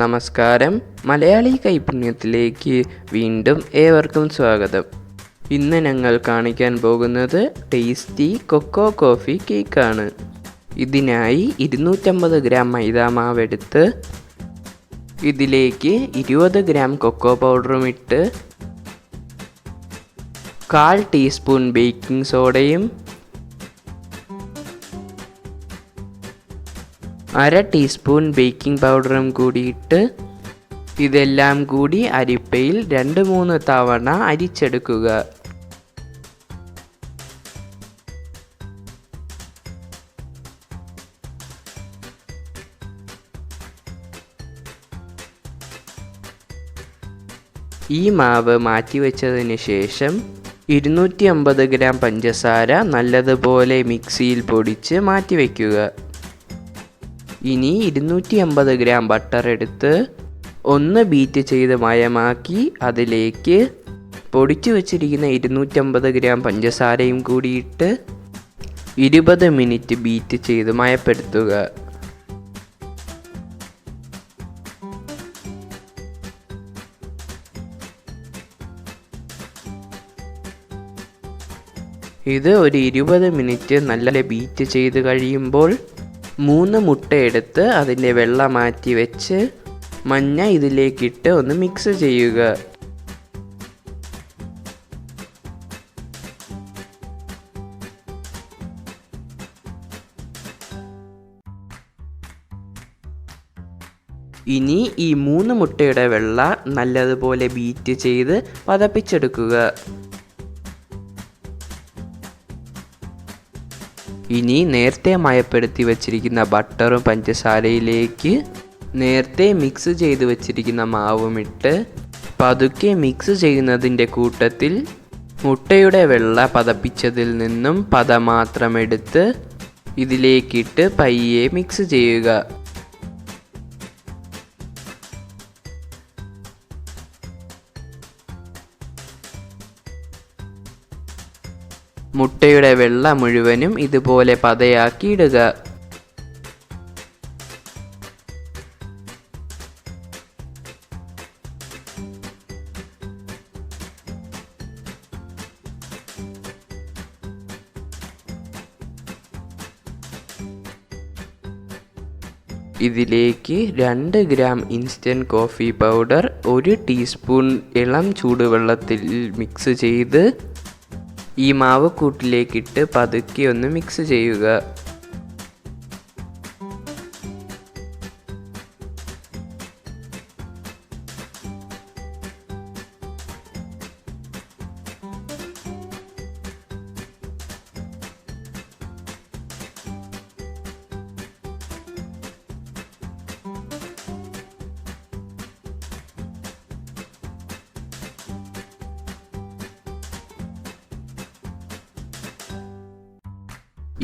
നമസ്കാരം. മലയാളി കൈപുണ്യത്തിലേക്ക് വീണ്ടും ഏവർക്കും സ്വാഗതം. ഇന്ന് ഞങ്ങൾ കാണിക്കാൻ പോകുന്നത് ടേസ്റ്റി കൊക്കോ കോഫി കേക്കാണ്. ഇതിനായി 250 ഗ്രാം മൈദ മാവ് എടുത്ത് ഇതിലേക്ക് 20 ഗ്രാം കൊക്കോ പൗഡറും ഇട്ട് 1/4 ടീസ്പൂൺ ബേക്കിംഗ് സോഡയും 1/2 ടീസ്പൂൺ ബേക്കിംഗ് പൗഡറും കൂടിയിട്ട് ഇതെല്ലാം കൂടി അരിപ്പയിൽ 2-3 തവണ അരിച്ചെടുക്കുക. ഈ മാവ് മാറ്റിവെച്ചതിന് ശേഷം 250 ഗ്രാം പഞ്ചസാര നല്ലതുപോലെ മിക്സിയിൽ പൊടിച്ച് മാറ്റിവെക്കുക. ഇനി 250 ഗ്രാം ബട്ടർ എടുത്ത് ഒന്ന് ബീറ്റ് ചെയ്ത് മയമാക്കി അതിലേക്ക് പൊടിച്ചു വച്ചിരിക്കുന്ന 250 ഗ്രാം പഞ്ചസാരയും കൂടിയിട്ട് 20 മിനിറ്റ് ബീറ്റ് ചെയ്ത് മയപ്പെടുത്തുക. ഇത് ഒരു 20 മിനിറ്റ് നല്ല ബീറ്റ് ചെയ്ത് കഴിയുമ്പോൾ 3 മുട്ട എടുത്ത് അതിൻ്റെ വെള്ള മാറ്റി വെച്ച് മഞ്ഞ ഇതിലേക്കിട്ട് ഒന്ന് മിക്സ് ചെയ്യുക. ഇനി ഈ 3 മുട്ടയുടെ വെള്ള നല്ലതുപോലെ ബീറ്റ് ചെയ്ത് പതപ്പിച്ചെടുക്കുക. ഇനി നേരത്തെ മയപ്പെടുത്തി വച്ചിരിക്കുന്ന ബട്ടറും പഞ്ചസാരയിലേക്ക് നേരത്തെ മിക്സ് ചെയ്ത് വച്ചിരിക്കുന്ന മാവുമിട്ട് പതുക്കെ മിക്സ് ചെയ്യുന്നതിൻ്റെ കൂട്ടത്തിൽ മുട്ടയുടെ വെള്ള പതപ്പിച്ചതിൽ നിന്നും പത മാത്രം എടുത്ത് ഇതിലേക്കിട്ട് പയ്യെ മിക്സ് ചെയ്യുക. മുട്ടയുടെ വെള്ള മുഴുവനും ഇതുപോലെ പതയാക്കി ഇടുക. ഇതിലേക്ക് 2 gram instant coffee powder 1 teaspoon ഇളം ചൂടുവെള്ളത്തിൽ മിക്സ് ചെയ്ത് ഈ മാവ് കൂട്ടിലേക്കിട്ട് പതുക്കെ ഒന്ന് മിക്സ് ചെയ്യുക.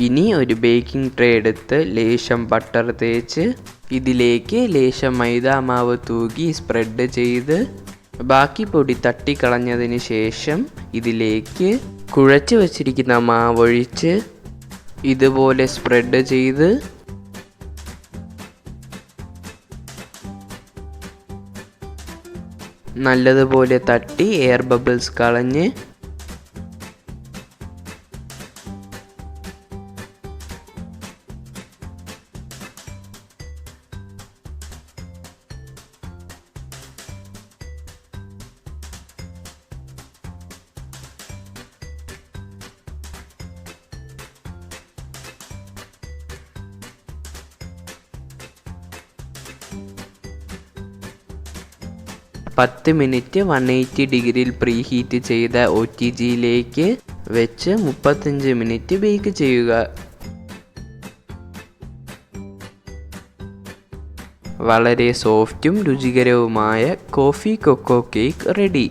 ഇനി ഒരു ബേക്കിംഗ് ട്രേ എടുത്ത് ലേശം ബട്ടർ തേച്ച് ഇതിലേക്ക് ലേശം മൈദ മാവ് തൂകി സ്പ്രെഡ് ചെയ്ത് ബാക്കി പൊടി തട്ടിക്കളഞ്ഞതിന് ശേഷം ഇതിലേക്ക് കുഴച്ച് വച്ചിരിക്കുന്ന മാവൊഴിച്ച് ഇതുപോലെ സ്പ്രെഡ് ചെയ്ത് നല്ലതുപോലെ തട്ടി എയർ ബബിൾസ് കളഞ്ഞ് $10 മിനിറ്റ് 180 ഡിഗ്രിയിൽ പ്രീ ഹീറ്റ് ചെയ്ത OTGയിലേക്ക് വെച്ച് 35 മിനിറ്റ് ബേക്ക് ചെയ്യുക. വളരെ സോഫ്റ്റും രുചികരവുമായ കോഫി കൊക്കോ കേക്ക് റെഡി.